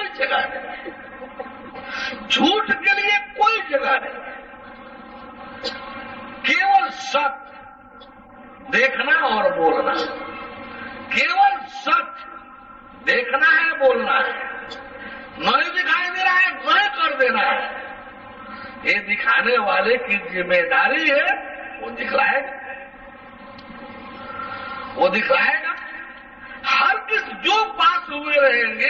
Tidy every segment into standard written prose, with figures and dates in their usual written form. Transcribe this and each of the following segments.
कोई जगह नहीं, झूठ के लिए कोई जगह नहीं। केवल सत्य देखना और बोलना, केवल सत्य देखना है, बोलना है। नहीं दिखाई दे रहा है, नहीं कर देना है। ये दिखाने वाले की जिम्मेदारी है, वो दिखलाएगा, वो दिखलाएगा। हर किस जो पास हुए रहेंगे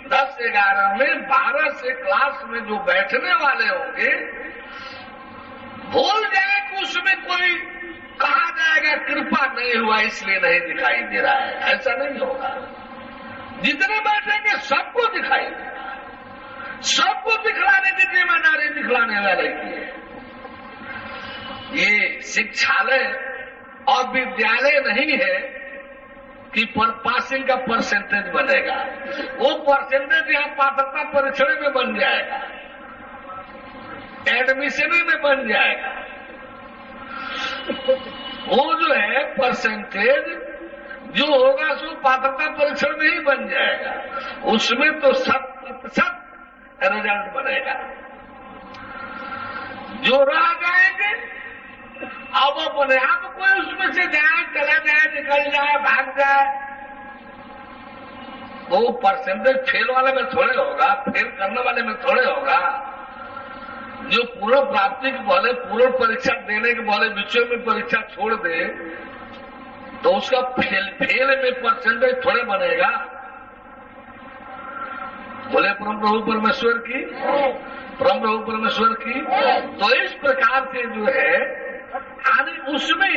10-11 में, 12 से क्लास में जो बैठने वाले होंगे, भूल जाए कि उसमें कोई कहा जाएगा कृपा नहीं हुआ इसलिए नहीं दिखाई दे रहा है, ऐसा नहीं होगा। जितने बैठेंगे सबको दिखाई देगा, सबको दिखलाने की जिम्मेदारी दिखलाने वाले की है। ये शिक्षालय और विद्यालय नहीं है कि पासिंग का परसेंटेज बनेगा, वो परसेंटेज यहाँ पात्रता परीक्षण में बन जाएगा, एडमिशन में बन जाएगा। वो जो है परसेंटेज जो होगा सो पात्रता परीक्षण में ही बन जाएगा, उसमें तो 100% रिजल्ट बनेगा। जो रह जाएंगे अब अपने आप कोई उसमें से जाए, चला जाए, निकल जाए, भाग जाए, वो परसेंटेज फेल वाले में थोड़े होगा, फेल करने वाले में थोड़े होगा। जो पूर्ण प्राप्ति के बोले, पूर्ण परीक्षा देने के बोले विषय में परीक्षा छोड़ दे तो उसका फेल में परसेंटेज थोड़े बनेगा। बोले परम प्रभु परमेश्वर की, परम प्रभु परमेश्वर की। तो इस प्रकार से जो है आने उसमें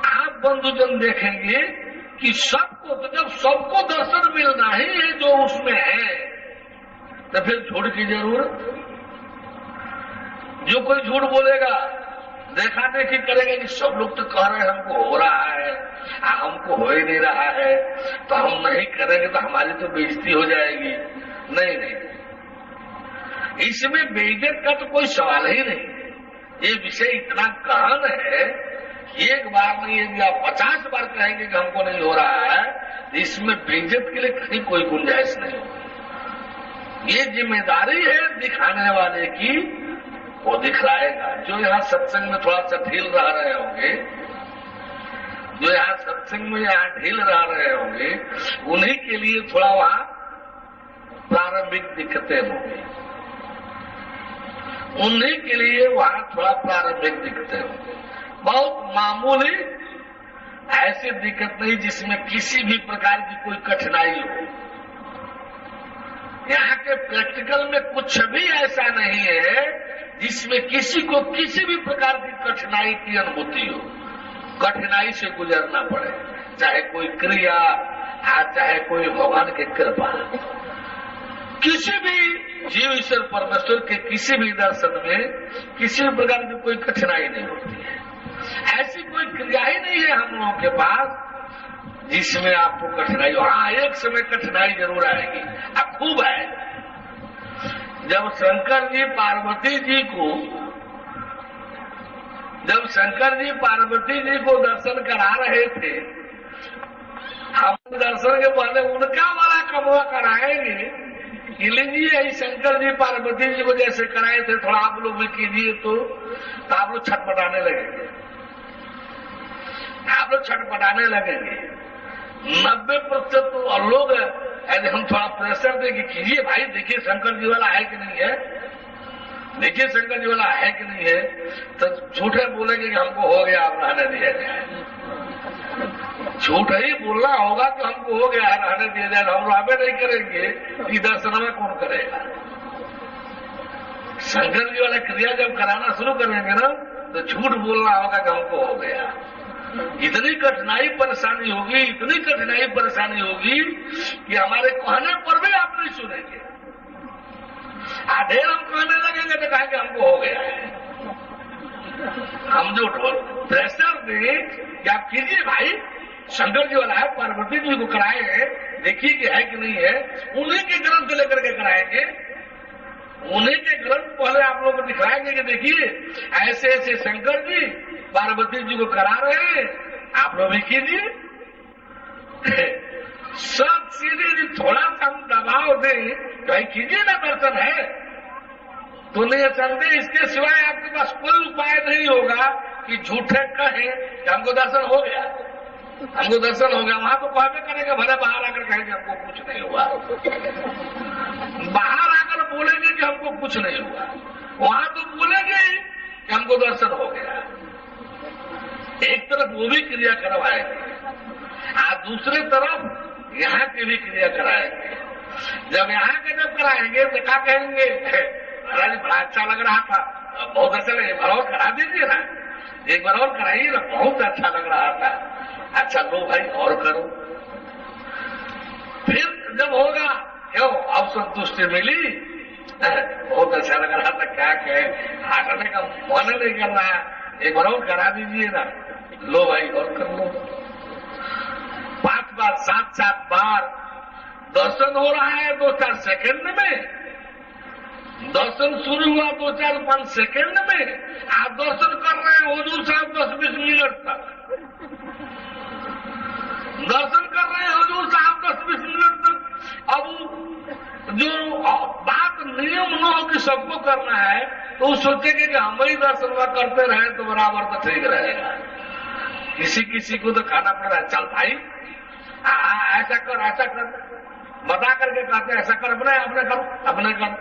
आप बंधुजन देखेंगे कि सबको, तो जब सबको दर्शन मिलना ही है जो उसमें है, तो फिर झूठ की जरूरत। जो कोई झूठ बोलेगा, देखा देखी करेगा कि सब लोग तो कह रहे हैं हमको हो रहा है, हमको हो ही नहीं रहा है, तो हम नहीं करेंगे तो हमारी तो बेइज्जती हो जाएगी। नहीं नहीं, इसमें बेइज्जत का तो कोई सवाल ही नहीं। ये विषय इतना गहन है, एक बार नहीं यदि आप 50 बार कहेंगे कि हमको नहीं हो रहा है, तो इसमें बेइज्जत के लिए कहीं कोई गुंजाइश नहीं होगी। ये जिम्मेदारी है दिखाने वाले की, वो दिखलाएगा। जो यहाँ सत्संग में थोड़ा सा ढील रह रहे होंगे, जो यहाँ सत्संग में यहाँ ढील रह रहे होंगे, उन्हीं के लिए थोड़ा वहाँ प्रारंभिक दिक्कतें होंगी, उन्हीं के लिए वहाँ थोड़ा प्रारंभिक दिक्कतें होंगी। बहुत मामूली ऐसी दिक्कत नहीं जिसमें किसी भी प्रकार की कोई कठिनाई हो। यहाँ के प्रैक्टिकल में कुछ भी ऐसा नहीं है जिसमें किसी को किसी भी प्रकार की कठिनाई की अनुभूति हो, कठिनाई से गुजरना पड़े, चाहे कोई क्रिया, चाहे कोई भगवान की कृपा। किसी भी जीव ईश्वर परमेश्वर के किसी भी दर्शन में किसी भी प्रकार की कोई कठिनाई नहीं होती है। ऐसी कोई क्रिया ही नहीं है हम लोगों के पास जिसमें आपको कठिनाई हो। हाँ, एक समय कठिनाई जरूर आएगी, अब खूब आएगी। जब शंकर जी पार्वती जी को दर्शन करा रहे थे, हम दर्शन के पहले उनका वाला कमवा कराएंगे कि लीजिए शंकर जी पार्वती जी को जैसे कराए थे थोड़ा आप लोग भी कीजिए, तो आप लोग छटपटाने लगेंगे, आप लोग छटपटाने लगेंगे। 90% तो लोग यदि हम थोड़ा प्रेशर दें कि कीजिए भाई, देखिए शंकर जी वाला है कि नहीं है, देखिए शंकर जी वाला है कि नहीं है, तो झूठे बोलेंगे कि हमको हो गया, आप रहने दिया जाए। झूठ ही बोलना होगा कि हमको हो गया, रहने दिया जाए। हम रहने नहीं करेंगे, कि दर्शन में कौन करेगा। शंकर जी वाला क्रिया जब कराना शुरू करेंगे ना, तो झूठ बोलना होगा कि हमको हो गया। इतनी कठिनाई परेशानी होगी, इतनी कठिनाई परेशानी होगी कि हमारे कहने पर भी आप नहीं सुनेंगे। ढेर हम कहने लगेंगे तो कहेंगे हमको हो गया है। हम जो प्रेशर दें कि आप कीजिए भाई, शंकर जी वाला है, पार्वती जी को कराए, देखिए कि है कि नहीं है, उन्हीं के ग्रंथ लेकर के कराएंगे, उन्हीं के ग्रंथ पहले आप लोग को दिखाएंगे कि देखिए ऐसे ऐसे शंकर जी पार्वती जी को करा रहे हैं, आप लोग भी कीजिए। सब सीधे थोड़ा सा हम दबाव दें, भाई कीजिए ना, दर्शन है। तो नहीं समझे, इसके सिवाय आपके पास कोई उपाय नहीं होगा कि झूठे कहें कि हमको दर्शन हो गया, हमको दर्शन हो गया। वहां तो कहबे करेंगे, भले बाहर आकर कहेंगे हमको कुछ नहीं हुआ, बाहर आकर बोलेंगे कि हमको कुछ नहीं हुआ, वहां तो बोलेंगे कि हमको दर्शन हो गया। एक तरफ वो भी क्रिया करवाएंगे, दूसरे तरफ यहाँ की भी क्रिया कराएंगे। जब यहाँ के जब कराएंगे तो क्या कहेंगे, महाराज बड़ा अच्छा लग रहा था, बहुत अच्छा लगे, एक बार और करा दीजिए ना, एक बार और कराइए ना, बहुत अच्छा लग रहा था। अच्छा लो भाई और करो। फिर जब होगा, क्यों अब संतुष्टि मिली, बहुत अच्छा लग रहा था, क्या कहे, हटने का मन नहीं कर रहा है, एक बार और करा दीजिए ना, लो भाई और कर लो। 5 बार 7 बार दर्शन हो रहा है 2-4 सेकंड में, दर्शन शुरू हुआ 2-4-5 सेकंड में, आप दर्शन कर रहे हैं हुजूर साहब 10-20 मिनट तक, दर्शन कर रहे हैं हुजूर साहब 10-20 मिनट तक। अब जो बात नियम न हो कि सबको करना है, तो वो सोचेंगे कि हम ही दर्शन करते रहे तो बराबर तो ठीक रहेगा। किसी किसी को तो खाना पड़ रहा है, चल भाई ऐसा कर ऐसा कर, बता करके कहते हैं ऐसा कर, अपने करो, अपने करो,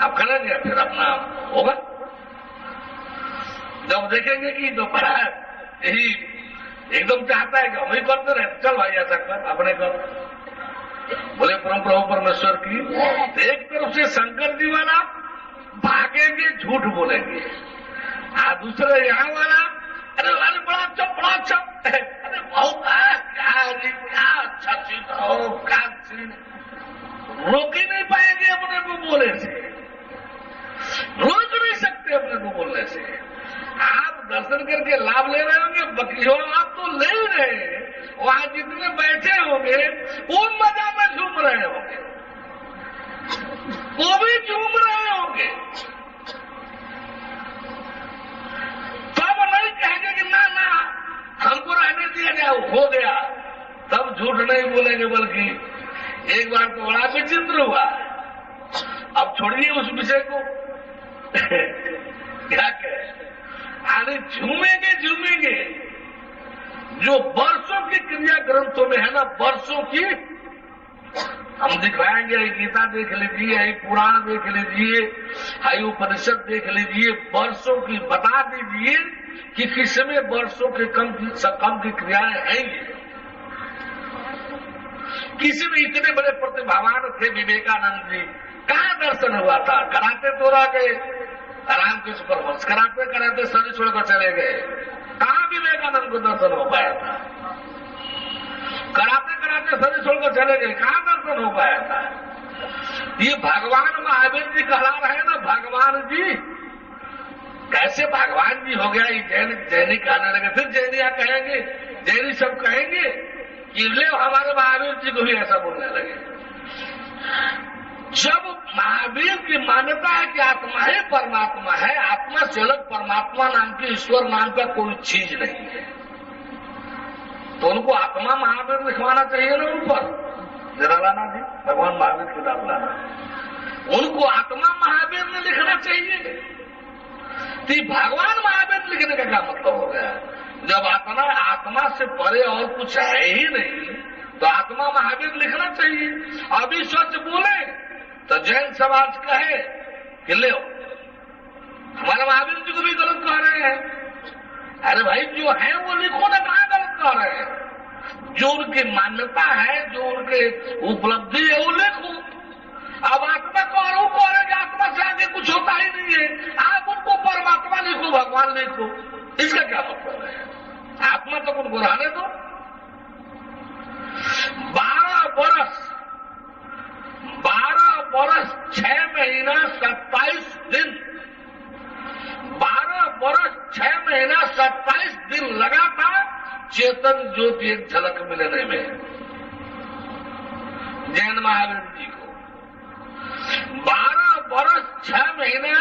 आप करेंगे फिर अपना होगा। जब देखेंगे कि दोपहर यही एकदम चाहता है कि हम ही करते रहे, चल भाई ऐसा कर, अपने कर। बोले परम प्रभु परमेश्वर की। एक तरफ से शंकर जी वाला भागेंगे, झूठ बोलेंगे, दूसरे यहाँ वाला अरे वाले बड़ा अच्छा बड़ा अच्छा, अरे बहुत क्या जी क्या अच्छा चीज हो, क्या चीज, रोक ही नहीं पाएंगे अपने को बोले से, रोक नहीं सकते अपने को बोलने से। आप दर्शन करके लाभ ले रहे होंगे, बाकी हो आप तो ले ही रहे, वहां जितने बैठे होंगे वो मजा में झूम रहे होंगे, वो भी झूम रहे होंगे। तब नहीं कहेंगे कि ना ना हमको रहने दिया जाए, हो गया, तब झूठ नहीं बोलेंगे, बल्कि एक बार तो बड़ा विचित्र हुआ। अब छोड़िए उस विषय को, क्या कहे, अरे झूमेंगे जो वर्षों की क्रिया ग्रंथों में है ना, वर्षों की, हम दिखाएंगे, गीता देख लीजिए, पुराण देख लीजिए, उपनिषद देख लीजिए, वर्षों की बता दीजिए कि किसमें वर्षों के कम की क्रियाएं हैं। किसी में इतने बड़े प्रतिभावान थे विवेकानंद जी, कहाँ दर्शन हुआ था, कराते तो रह गए, रामकृष्ण परमहंस कराते कराते शरीर छोड़कर चले गए, कहाँ विवेकानंद को दर्शन हो पाया था, कराते कराते शरीर छोड़कर चले गए, कहाँ दर्शन हो पाया था। ये भगवान महावीर जी कहला रहे ना, भगवान जी कैसे भगवान जी हो गया, ये जैनी कहने लगे, फिर जैनिया कहेंगे, जैनी सब कहेंगे कि ले हमारे महावीर जी को भी ऐसा बोलने लगे। जब महावीर की मान्यता है कि आत्मा ही परमात्मा है, आत्मा से अलग परमात्मा नाम की, ईश्वर नाम का कोई चीज नहीं है, तो उनको आत्मा महावीर लिखवाना चाहिए ना ऊपर, जरा लाना जी, भगवान महावीर की नाम लाना, उनको आत्मा महावीर ने लिखना चाहिए। तो भगवान महावीर लिखने का क्या मतलब हो गया? जब आत्मा से परे और कुछ है ही नहीं, तो आत्मा महावीर लिखना चाहिए। अभी सच बोले तो जैन समाज कहे कि ले हमारे महावीर जी को भी गलत कह रहे हैं। अरे भाई जो है वो लिखो ना, कहाँ गलत कह रहे हैं? जो उनकी मान्यता है, जो उनके उपलब्धि है वो लिखो। अब आत्मा को और कह रहे कि आत्मा से आगे कुछ होता ही नहीं है, आप उनको परमात्मा लिखो, भगवान लिखो, इसका क्या मतलब है? आत्मा तो उनको रहने दो। 12 बरस 6 महीना 27 दिन, 12 बरस 6 महीना 27 दिन लगा था चेतन ज्योति एक झलक मिलने में जैन महावीर जी को। 12 बरस 6 महीना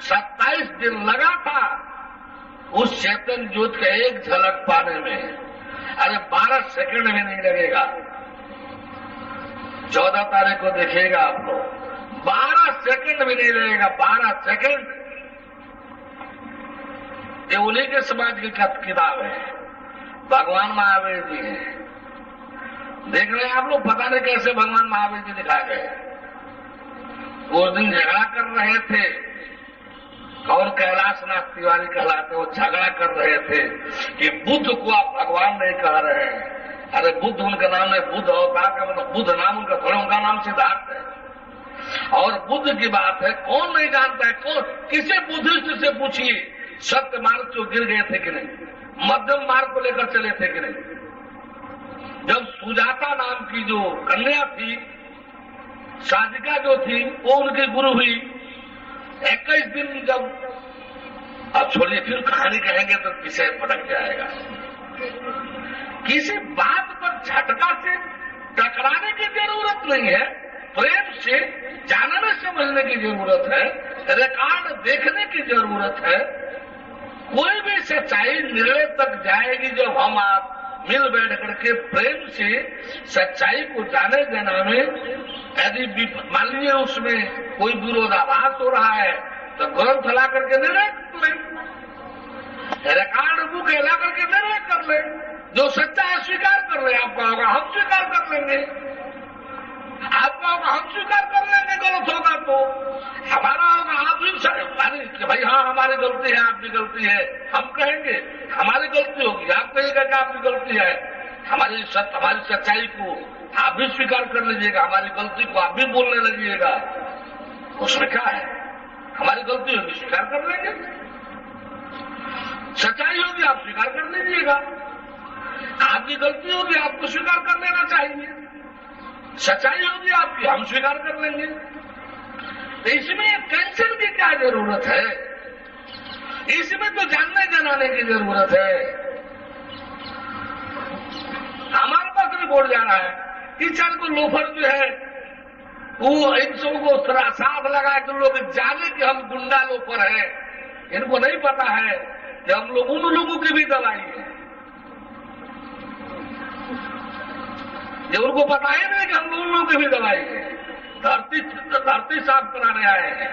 27 दिन लगा था उस चेतन ज्योति का एक झलक पाने में। अरे 12 सेकंड में नहीं लगेगा, 14 तारीख को देखिएगा आप लोग, 12 सेकंड भी नहीं लगेगा, 12 सेकंड। ये उन्हीं के समाज की किताब है, भगवान महावीर जी हैं। देख रहे हैं आप लोग, पता नहीं कैसे भगवान महावीर जी दिखा गए। उस दिन झगड़ा कर रहे थे, और कैलाश नाथ तिवारी कहलाते, वो झगड़ा कर रहे थे कि बुद्ध को आप भगवान नहीं कह रहे हैं। अरे बुद्ध उनका नाम है, बुद्ध अवतार का मतलब बुद्ध नाम उनका थोड़ा, उनका नाम सिद्धार्थ है। और बुद्ध की बात है, कौन नहीं जानता है, कौन किसी बुद्धिस्ट से पूछिए सत्य मार्ग से गिर गए थे कि नहीं, मध्यम मार्ग को लेकर चले थे कि नहीं। जब सुजाता नाम की जो कन्या थी, साधिका जो थी, वो उनकी गुरु हुई। 21 दिन जब, अब छोड़िए फिर कहानी कहेंगे तो विषय पटक जाएगा। किसी बात पर झटका से टकराने की जरूरत नहीं है, प्रेम से जानने समझने की जरूरत है, रिकॉर्ड देखने की जरूरत है। कोई भी सच्चाई निर्णय तक जाएगी जब हम आप मिल बैठ करके प्रेम से सच्चाई को जाने देना में। यदि मान लीजिए उसमें कोई विरोधाभास हो रहा है तो ग्रंथ ला करके निर्णय कर ले, रिकॉर्ड बुक ला करके निर्णय कर ले। जो सच्चा है स्वीकार कर ले, आपका होगा हम स्वीकार कर लेंगे, आपका होगा हम स्वीकार कर लेंगे, गलत होगा तो हमारा होगा आप भी कि भाई हाँ हमारी गलती है, आपकी गलती है, हम कहेंगे हमारी गलती होगी, आप कहिएगा कि आपकी गलती है। हमारी सच्चाई को आप भी स्वीकार कर लीजिएगा, हमारी गलती को आप भी बोलने लगिएगा, उसमें क्या है। हमारी गलती होगी स्वीकार कर लेंगे, सच्चाई होगी आप स्वीकार कर लीजिएगा, आपकी गलती होगी आपको स्वीकार कर लेना चाहिए, सच्चाई होगी आपकी हम स्वीकार कर लेंगे। तो इसमें टेंशन की क्या जरूरत है, इसमें तो जानने जनाने की जरूरत है। हमारे पास रिपोर्ट जा रहा है कि चल को लोफर जो है वो इन सबको साथ लगा के लोग जाने कि हम गुंडा लोफर है, इनको नहीं पता है कि हम लोग उन लोगों की भी दवाई है। ये उनको पता ही नहीं कि हम उन लोगों की भी दवाई है। धरती साफ कराने आए हैं,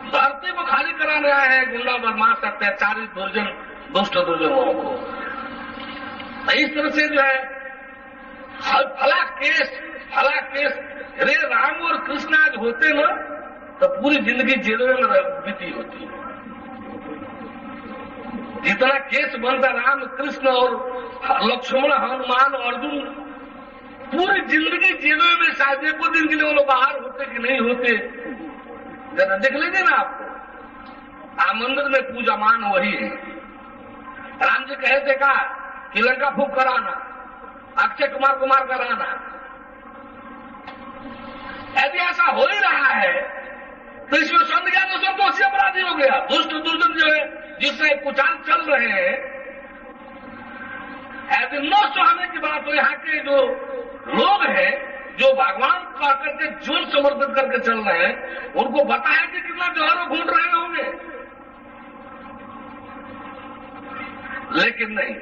धरती को खाली कराने आए हैं गुंडा बदमाश अत्याचारी दुर्जन दुष्ट दुर्जनों को। इस तरह से जो है फला केस रे राम और कृष्ण आज होते ना तो पूरी जिंदगी जेल में बीती होती। जितना केस बनता राम कृष्ण और लक्ष्मण हनुमान अर्जुन, पूरी जिंदगी जेलों में शायद एक दिन के लिए वो लोग बाहर होते कि नहीं होते, जरा देख लीजिए ना आपको। आप मंदिर में पूजा मान वही है। राम जी कहे थे कहा कि लंका फूक कराना, अक्षय कुमार को मार कराना। यदि ऐसा हो ही रहा है तो इसमें संज्ञान संतोषी अपराधी हो गया। दुष्ट दुर्जन जो है जिससे कुचाल चल रहे हैं, यदि नष्ट होने की बात हो, यहाँ के जो लोग हैं जो भगवान का करके जो समर्पित करके चल रहे हैं, उनको पता है कि कितना जौहरों घूम रहे होंगे, लेकिन नहीं।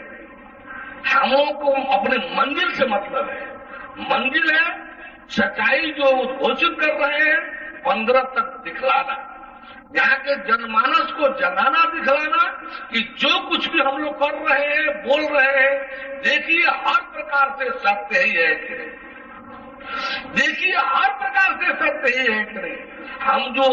हम लोगों को अपने मंजिल से मतलब है। मंजिल है सच्चाई जो घोषित कर रहे हैं 15 तक दिखलाना, यहाँ के जनमानस को जगाना, दिखलाना कि जो कुछ भी हम लोग कर रहे हैं बोल रहे हैं, देखिए हर प्रकार से सत्य ही है कि नहीं, देखिए हर प्रकार से सत्य ही है कि नहीं। हम जो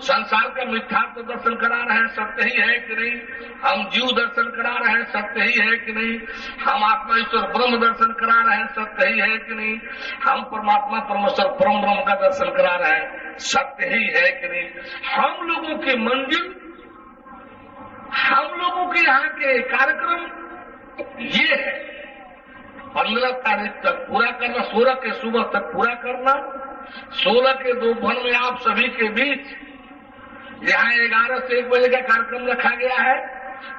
संसार का मिथ्यात्व दर्शन करा रहे हैं सत्य ही है कि नहीं, हम जीव दर्शन करा रहे हैं सत्य ही है कि नहीं, हम आत्मा ईश्वर ब्रह्म दर्शन करा रहे हैं सत्य ही है कि नहीं, हम परमात्मा परमेश्वर परम ब्रह्म का दर्शन करा रहे हैं सत्य ही है कि नहीं। हम लोगों की मंजिल, हम लोगों के यहाँ के कार्यक्रम ये है 15 तारीख तक पूरा करना, 16 के सुबह तक पूरा करना, 16 के दोपहर में आप सभी के बीच यहाँ 11 से 1 बजे का कार्यक्रम रखा गया है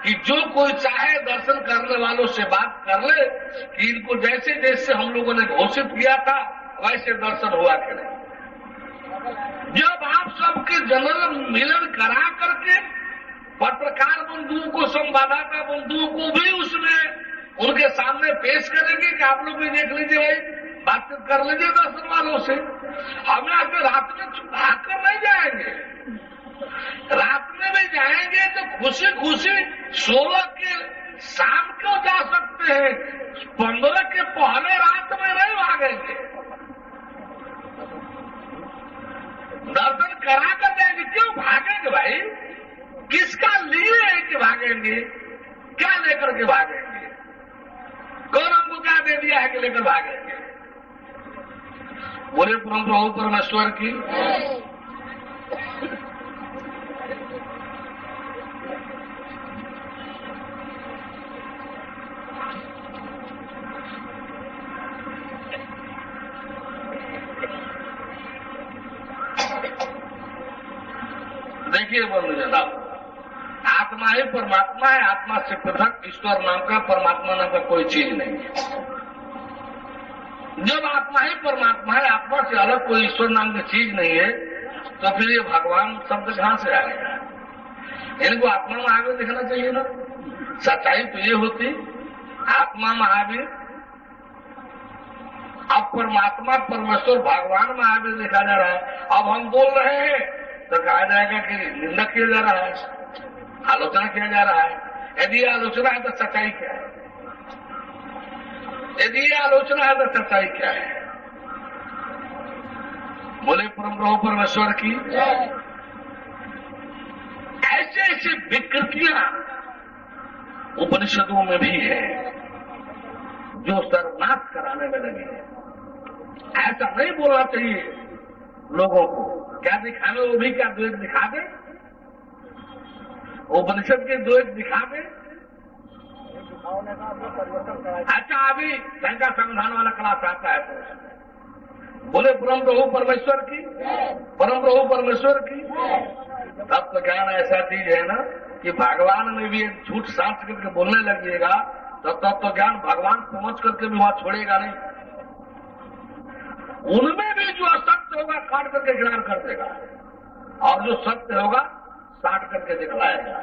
कि जो कोई चाहे दर्शन करने वालों से बात कर ले कि इनको जैसे जैसे हम लोगों ने घोषित किया था वैसे दर्शन हुआ करें। जब आप सबके जनरल मिलन करा करके पत्रकार बंधुओं को, संवाददाता बंधुओं को भी उसमें उनके सामने पेश करेंगे कि आप लोग भी देख लीजिए भाई बातचीत कर लीजिए दर्शन वालों से। हम यहाँ से रात में भागकर नहीं जाएंगे। रात में भी जाएंगे तो खुशी खुशी 16 के शाम को जा सकते हैं, 15 के पहले रात में नहीं भागेंगे। दर्शन करा कर जाएंगे, क्यों भागेंगे भाई? किसका लिए है कि भागेंगे? क्या लेकर के भागेंगे? कौन हमको क्या दे दिया है कि लेकर भागेंगे? बोले परम प्रभु परमेश्वर की। देखिए बंधु जनाब, आत्मा ही परमात्मा है। आत्मा से पृथक ईश्वर नाम का, परमात्मा नाम का कोई चीज नहीं है। जब आत्मा ही परमात्मा है, आत्मा से अलग कोई ईश्वर नाम की चीज नहीं है, तो फिर ये भगवान शब्द कहां से आएगा? इनको आत्मा महावीर दिखना चाहिए ना। सच्चाई तो ये होती, आत्मा महावीर, अब परमात्मा परमेश्वर भगवान महावीर देखा जा रहा है। अब हम बोल रहे हैं तो कहा जाएगा कि निंदा किया जा रहा है, आलोचना किया जा रहा है। यदि आलोचना है तो सच्चाई क्या है? यदि ये आलोचना है तो सच्चाई क्या है? बोले परम प्रभु परमेश्वर की। ऐसे ऐसे विकृतियां उपनिषदों में भी है जो सर्वनाश कराने में लगे हैं। ऐसा नहीं बोलना चाहिए लोगों को। क्या दिखावे? वो भी क्या 2 एक दिखा दे? उपनिषद के 2 एक दिखा दे? अच्छा, अभी शंका संविधान वाला क्लास आता है तो बोले परम प्रभु परमेश्वर की, परम प्रभु परमेश्वर की। तब तो ज्ञान ऐसा चीज है ना कि भगवान में भी एक झूठ सांस करके बोलने लगिएगा तो तब तो ज्ञान भगवान समझ करके भी वहां छोड़ेगा नहीं। उनमें भी जो असत्य होगा काट करके ग्रहण कर देगा, और जो सत्य होगा साट करके दिखलाएगा।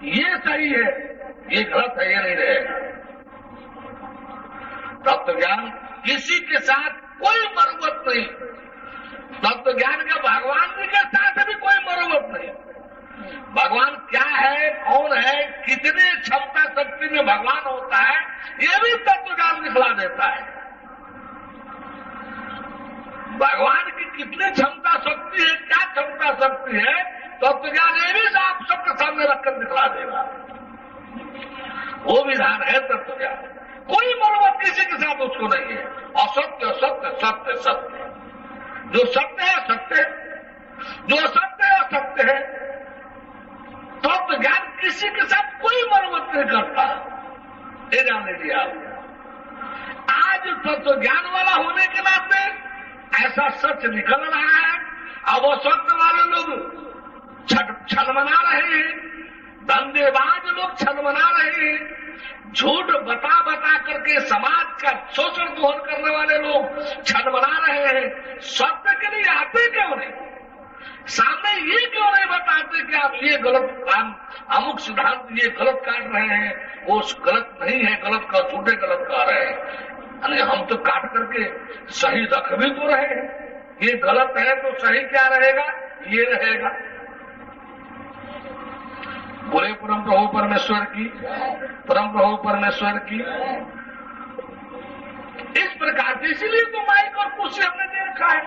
ये सही है, ये गलत है, ये नहीं रहेगा। तत्व ज्ञान किसी के साथ कोई मरुवत नहीं। तत्व ज्ञान का भगवान जी के साथ भी कोई मरुवत नहीं। भगवान क्या है, कौन है, कितने क्षमता शक्ति में भगवान होता है, ये भी तत्व ज्ञान दिखला देता है। भगवान की कितनी क्षमता शक्ति है, क्या क्षमता शक्ति है, तत्व ज्ञान ये भी आप सबके सामने रखकर दिखला देगा। वो विधान है तत्व ज्ञान। कोई मरम्मत किसी के साथ उसको नहीं है। असत्य सत्य, सत्य सत्य। जो सत्य है सत्य, जो असत्य है असत्य है। तत्व ज्ञान किसी के साथ कोई मरम्मत नहीं करता, ये जान लीजिए आप। आज तत्व ज्ञान वाला होने के नाते ऐसा सच निकल रहा है। अब वो सत्य वाले लोग छल मना रहे हैं, धंधेबाज लोग छल मना रहे हैं, झूठ बता बता करके समाज का शोषण दोहन करने वाले लोग छल मना रहे हैं। सत्य के लिए आते क्यों नहीं? सामने ये क्यों नहीं बताते कि आप ये गलत काम, अमुक सिद्धांत ये गलत काट रहे हैं, वो गलत नहीं है, गलत का झूठे गलत कह रहे हैं। अरे हम तो काट करके सही रख भी तो रहे हैं। ये गलत है तो सही क्या रहेगा? ये रहेगा। बोले परम प्रभु परमेश्वर की, परम प्रभु परमेश्वर की। इस प्रकार से इसीलिए तो माइक और कुर्सी हमने दे रखा है।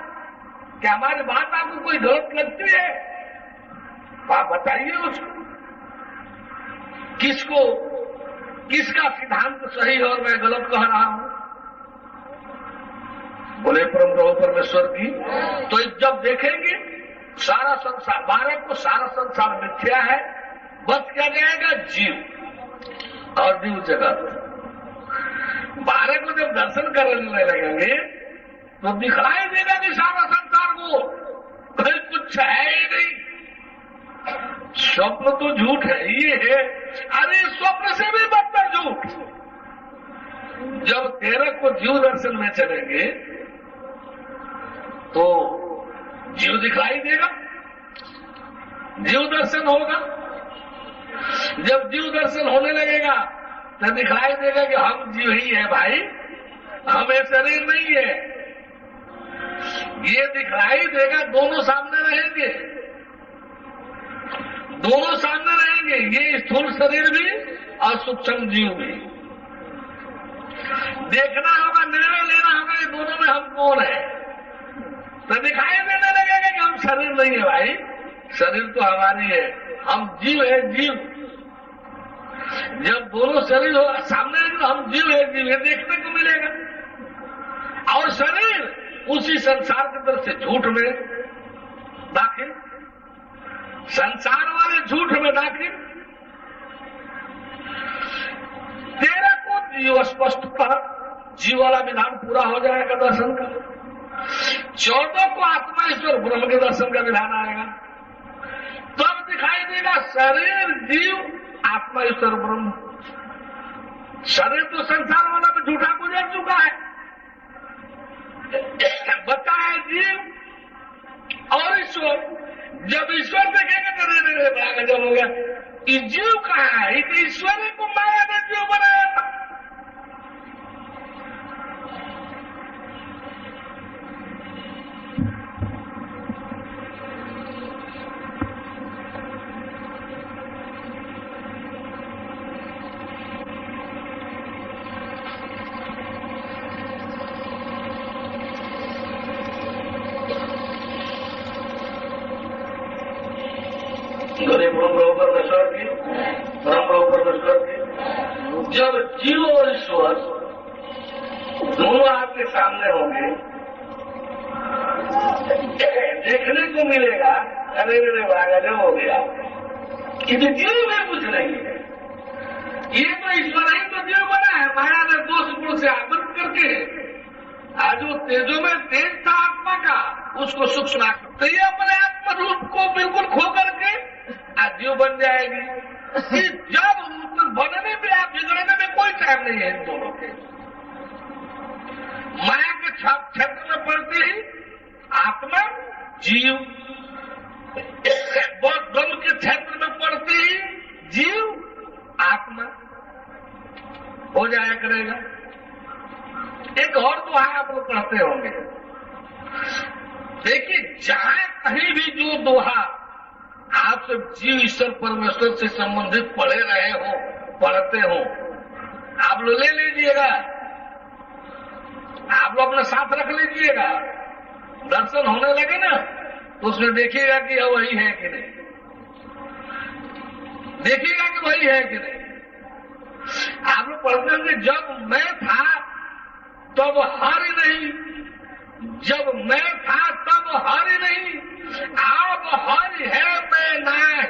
क्या हमारी बात आपको कोई गलत लगती है? आप बताइए उसको, किसको, किसका सिद्धांत सही है और मैं गलत कह रहा हूं। बोले परम प्रभु परमेश्वर की। तो जब देखेंगे सारा संसार, 12 को सारा संसार मिथ्या है, बस क्या जाएगा? जीव और जीव जगत। 12 को जब दर्शन करने लगेंगे तो दिखलाई देगा कि सारा संसार को कहीं कुछ है ही नहीं। स्वप्न तो झूठ है ही है। अरे स्वप्न से भी बदतर झूठ। जब 13 को जीव दर्शन में चलेंगे तो जीव दिखलाई देगा, जीव दर्शन होगा। जब जीव दर्शन होने लगेगा तो दिखलाई देगा कि हम जीव ही है भाई, हमें शरीर नहीं है। ये दिखलाई देगा, दोनों सामने रहेंगे, दोनों सामने रहेंगे, ये स्थूल शरीर भी और सूक्ष्म जीव भी। देखना होगा, निर्णय लेना होगा, ये दोनों में हम कौन है। तो दिखाई देने लगेगा कि हम शरीर नहीं है भाई, शरीर तो हमारी है, हम जीव है, जीव। जब दोनों शरीर हो सामने तो हम जीव है, जीव है देखने को मिलेगा। और शरीर उसी संसार की तरफ से झूठ में दाखिल, संसार वाले झूठ में दाखिल। तेरह को जीव स्पष्टता, जीव वाला विधान पूरा हो जाएगा दर्शन का। 14 को आत्मा ईश्वर ब्रह्म के दर्शन का विधान आएगा। तब दिखाई देगा शरीर जीव आत्मा ईश्वर ब्रह्म। शरीर तो संसार वाला में झूठा गुजर चुका है, बचा है जीव और ईश्वर। जब ईश्वर देखेंगे तो रे बड़ा गजब हो गया, ये जीव कहाँ है, ये ईश्वर को माया ने जीव बनाया था। जब जीव और ईश्वर दोनों आपके सामने होंगे, देखने को मिलेगा, अरे जो हो गया, ये तो जीव में कुछ नहीं है, ये तो ईश्वर ही तो जीव बना है। माया ने दोष गुण से आवृत करके आज वो तेजों में तेज था आत्मा का, उसको सूक्ष्म, तो ये अपने आत्मा रूप को बिल्कुल खो करके आज जीव बन जाएगी। जब बनने में आप बिगड़ने में कोई टाइम नहीं है इन दोनों के। माया के क्षेत्र में पड़ते ही आत्मा जीव, ब्रह्म के क्षेत्र में पड़ते ही जीव आत्मा हो जाया करेगा। एक और दोहा आप लोग पढ़ते होंगे, देखिए जहां कहीं भी जो दोहा आप सब जीव ईश्वर परमेश्वर से संबंधित पढ़े रहे हो, पढ़ते हो, आप लोग ले लीजिएगा, आप लोग अपने साथ रख लीजिएगा। दर्शन होने लगे ना तो उसमें देखिएगा कि यह वही है कि नहीं, देखिएगा कि वही है कि नहीं। आप लोग पढ़ते होंगे, जब मैं था तब हारी नहीं, जब मैं था तब हारी नहीं, अब हारी है मैं नाय।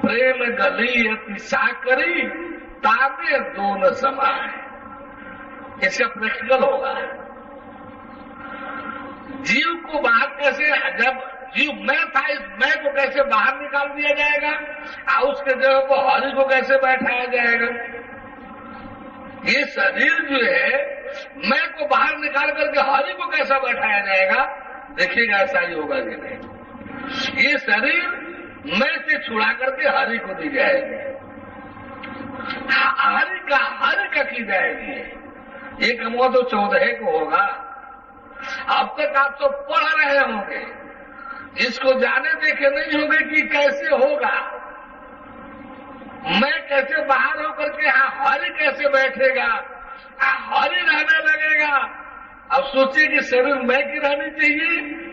प्रेम गली अति साकरी ताबे दोन समाए। इसका प्रैक्टिकल होगा। जीव को बाहर कैसे, जब जीव मैं था, इस मैं को कैसे बाहर निकाल दिया जाएगा और उसके जगह को हरि को कैसे बैठाया जाएगा। ये शरीर जो है मैं को बाहर निकाल करके हरि को कैसा बैठाया जाएगा, देखिएगा ऐसा ही होगा कि नहीं। ये शरीर मैं से छुड़ा करके हरि को दी जाएगी, हरि का की जाएगी। ये कमो तो 14 को होगा। अब तक आप तो पढ़ रहे होंगे, इसको जाने देखे नहीं होंगे कि कैसे होगा, मैं कैसे बाहर होकर के हरि कैसे बैठेगा, हरि रहने लगेगा। अब सोचिए कि शरीर मैं की रहनी चाहिए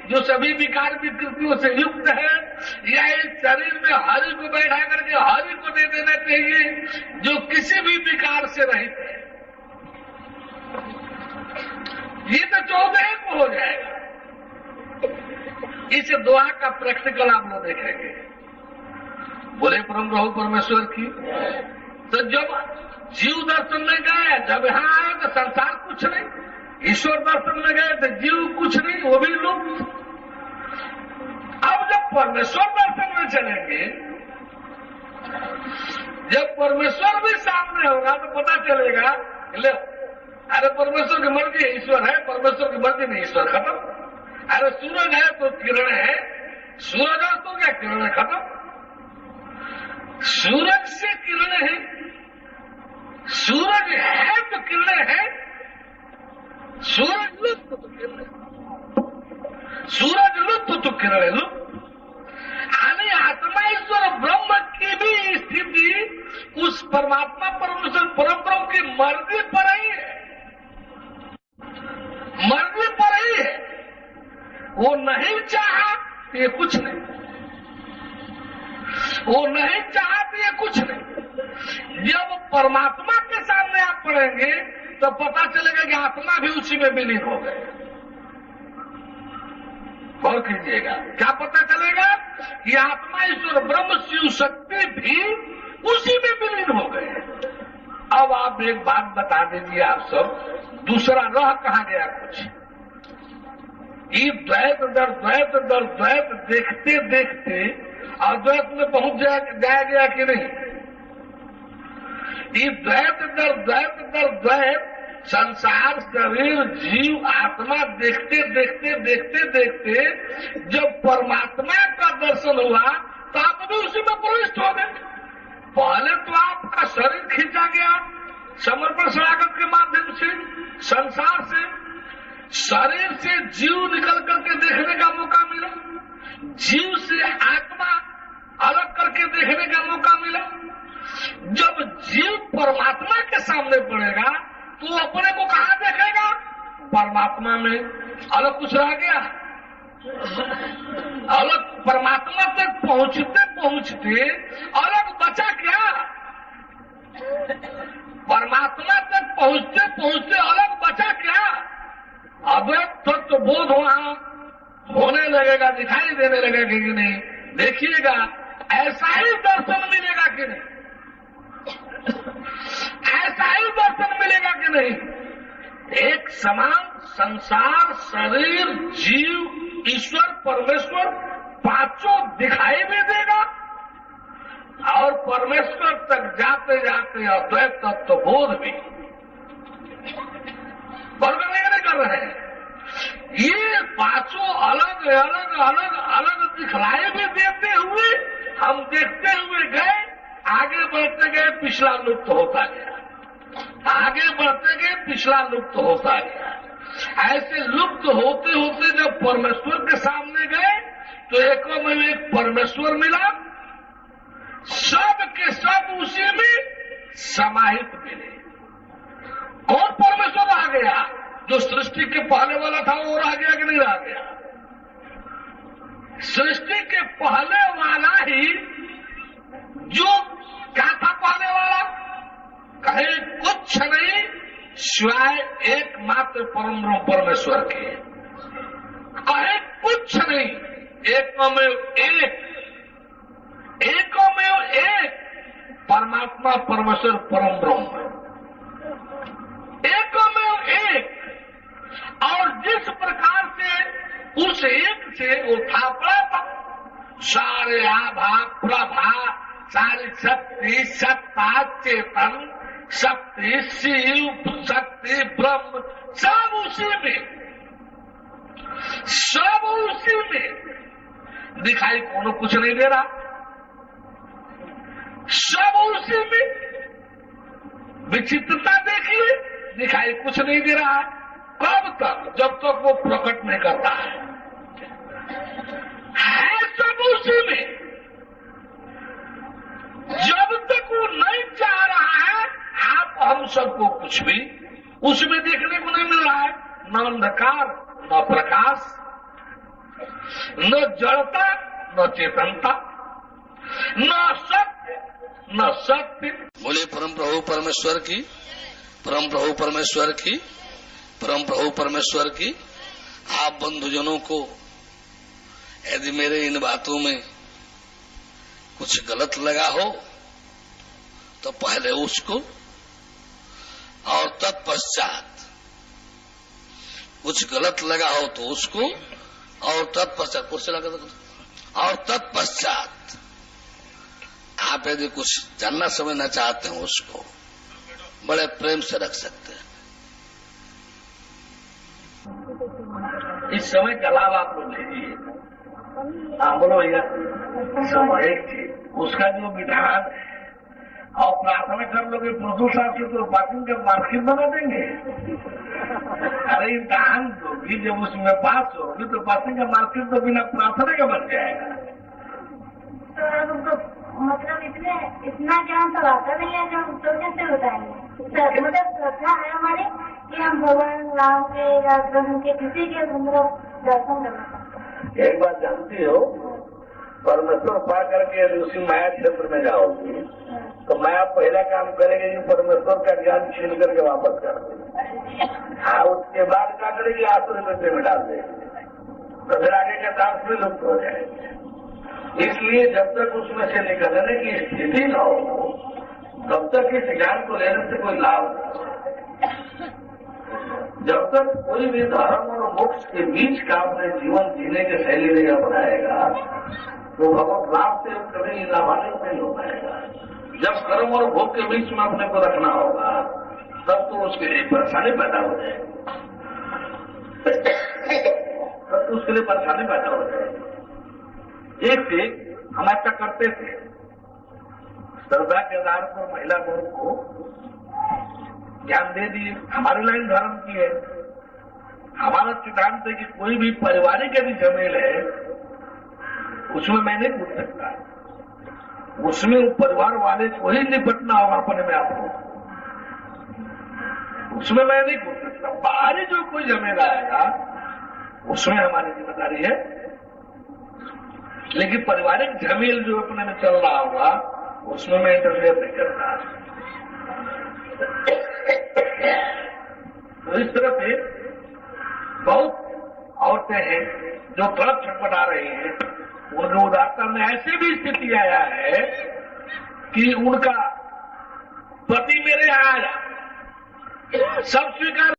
जो सभी विकार विकृतियों से युक्त है, या इस शरीर में हरि को बैठा करके हरि को दे देना चाहिए जो किसी भी विकार से रहित है। ये तो 14 को हो जाएगा। इस दोहा का प्रैक्टिकल आप लोग देखेंगे। बोले परम प्रभु परमेश्वर की। तो जब जीव दर्शन में गए, जब यहां आए तो संसार कुछ नहीं, ईश्वर दर्शन में गए तो जीव कुछ नहीं, वो भी लुप्त। अब जब परमेश्वर दर्शन में चलेंगे, जब परमेश्वर भी सामने होगा तो पता चलेगा, ले अरे परमेश्वर की मर्जी है, ईश्वर है, परमेश्वर की मर्जी नहीं, ईश्वर खत्म। अरे सूरज है तो किरण है, सूरज है तो क्या किरण है, खत्म। सूरज से किरण है, सूरज है तो किरण है, सूरज लुप्त तो किरण, सूरज लुप्त तो किरण लुप्त। यानी आत्मा ईश्वर ब्रह्म की भी स्थिति उस परमात्मा परमेश्वर परम ब्रह्म की मर्जी पर ही है, मर्जी पर ही है। वो नहीं चाहा तो ये कुछ नहीं, वो नहीं चाहा तो ये कुछ नहीं। जब परमात्मा के सामने आप पढ़ेंगे तो पता चलेगा कि आत्मा भी उसी में विलीन हो गए। गौर कीजिएगा, क्या पता चलेगा कि आत्मा ईश्वर ब्रह्म शिव शक्ति भी उसी में विलीन हो गए। अब आप एक बात बता दीजिए, आप सब दूसरा रह कहां गया कुछ? ये द्वैत दर द्वैत देखते देखते अद्वैत में पहुंच जाया गया कि नहीं? ये द्वैत दर द्वैत संसार शरीर जीव आत्मा देखते देखते देखते देखते जब परमात्मा का दर्शन हुआ तो आप भी उसी में प्रविष्ट हो गए। पहले तो आपका शरीर खींचा गया समर्पण शरणागत के माध्यम से, संसार से, शरीर से जीव निकल करके देखने का मौका मिला, जीव से आत्मा अलग करके देखने का मौका मिला। जब जीव परमात्मा के सामने पड़ेगा तो अपने को कहां देखेगा? परमात्मा में। अलग कुछ रह गया? अलग परमात्मा तक पहुंचते पहुंचते अलग बचा क्या? परमात्मा तक पहुंचते पहुंचते अलग बचा क्या? अद्वैत तत्व बोध वहां होने लगेगा, दिखाई देने लगेगा कि नहीं? देखिएगा ऐसा ही दर्शन मिलेगा कि नहीं? ऐसा ही दर्शन मिलेगा कि नहीं? एक समान संसार शरीर जीव ईश्वर परमेश्वर पांचों दिखाई भी देगा और परमेश्वर तक जाते जाते अद्वैत तत्व बोध भी। बरबर नहीं कर रहे हैं। ये पांचों अलग अलग अलग अलग दिखलाई भी देते हुए हम देखते हुए गए, आगे बढ़ते गए पिछला लुप्त होता गया, आगे बढ़ते गए पिछला लुप्त होता गया। ऐसे लुप्त होते होते जब परमेश्वर के सामने गए तो एकों में एक परमेश्वर मिला, सब के सब उसी में समाहित मिले। कौन परमेश्वर आ गया? जो सृष्टि के पहले वाला था वो रह गया कि नहीं रह गया? सृष्टि के पहले वाला ही जो क्या था पहले वाला? कहे कुछ नहीं शिवाय एकमात्र परम ब्रह्म परमेश्वर के। कहे कुछ नहीं, एकमेव एक परमात्मा परमेश्वर परम ब्रह्म, एकमेव एक। और जिस प्रकार से उस एक से वो था पड़ा था, सारे आभा प्रभा सारी शक्ति सत्ता चेतन शक्ति शिव शक्ति ब्रह्म सब उसी में, सब उसी में दिखाई कोनो कुछ नहीं दे रहा, सब उसी में। विचित्रता देखिए, दिखाई कुछ नहीं दे रहा है। कब तक? जब तक वो प्रकट नहीं करता है सब उसी में। जब तक वो नहीं चाह रहा है आप हम सबको कुछ भी उसमें देखने को नहीं मिल रहा है। न अंधकार न प्रकाश, न जड़ता न चेतनता, न सत्य न सत्य। बोले परम प्रभु परमेश्वर की, परम प्रभु परमेश्वर की, परम प्रभु परमेश्वर की। आप बंधुजनों को यदि मेरे इन बातों में कुछ गलत लगा हो तो पहले उसको और तत्पश्चात कुछ गलत लगा हो तो उसको और तत्पश्चात कुछ लगा और तत्पश्चात आप यदि कुछ जानना समझना चाहते हैं उसको बड़े प्रेम से रख सकते हैं। इस समय का लाभ आप लोग लीजिए। हाँ बोलो भैया। समय उसका जो विधान और प्रार्थना कर लोगे प्रोफेसर साहब से तो पासिंग का मार्कशीट बना देंगे। अरे इम्तहान दोगी, जब उसमें पास होगी तो पासिंग का मार्कशीट तो बिना प्रार्थना का बन जाएगा। तो अब उनको मतलब इतना ज्ञान तो आता नहीं है, जो तो कैसे बताएंगे? मतलब श्रद्धा है हमारी कि हम भगवान राम के या कृष्ण के किसी के मतलब दर्शन करना चाहते हैं। एक बात जानती हो, परमेश्वर पा करके यदि उसी माया क्षेत्र में जाओगी तो माया पहला काम करेगी कि परमेश्वर का ज्ञान छीन करके वापस कर देगी। हाँ, उसके बाद क्या करेगी? आसुरी वृत्ति में डाल देगी, तो फिर आगे का दास भी लुप्त हो जाएंगे। इसलिए जब तक उसमें से निकलने की स्थिति न हो तब तक इस ज्ञान को लेने से कोई लाभ नहीं। जब तक कोई भी धर्म और मोक्ष के बीच का अपने जीवन जीने की शैली नहीं अपनाएगा तो भगवत लाभ से कभी लाभान्वित नहीं हो पाएगा। जब कर्म और भोग के बीच में अपने को रखना होगा तब तो उसके लिए परेशानी पैदा हो जाएगी, तब तो उसके लिए परेशानी पैदा हो जाएगी। एक से हम ऐसा करते थे, श्रद्धा के आधार पर महिला वर्ग को ज्ञान दे दिए। हमारी लाइन धर्म की है, हमारा सिद्धांत है कि कोई भी पारिवारिक यदि झमेल है उसमें मैं नहीं पूछ सकता, उसमें वो परिवार वाले को ही निपटना होगा अपने में आपको, उसमें मैं नहीं पूछ सकता। बाहरी जो कोई झमेला आएगा उसमें हमारी जिम्मेदारी है, लेकिन पारिवारिक झमेल जो अपने में चल रहा होगा उसमें मैं इंटरफेयर नहीं करता। तो इस तरह से बहुत औरतें हैं जो तड़प छटपटा रही हैं, उनके उदारता में ऐसी भी स्थिति आया है कि उनका पति मेरे यहाँ आया, सब स्वीकार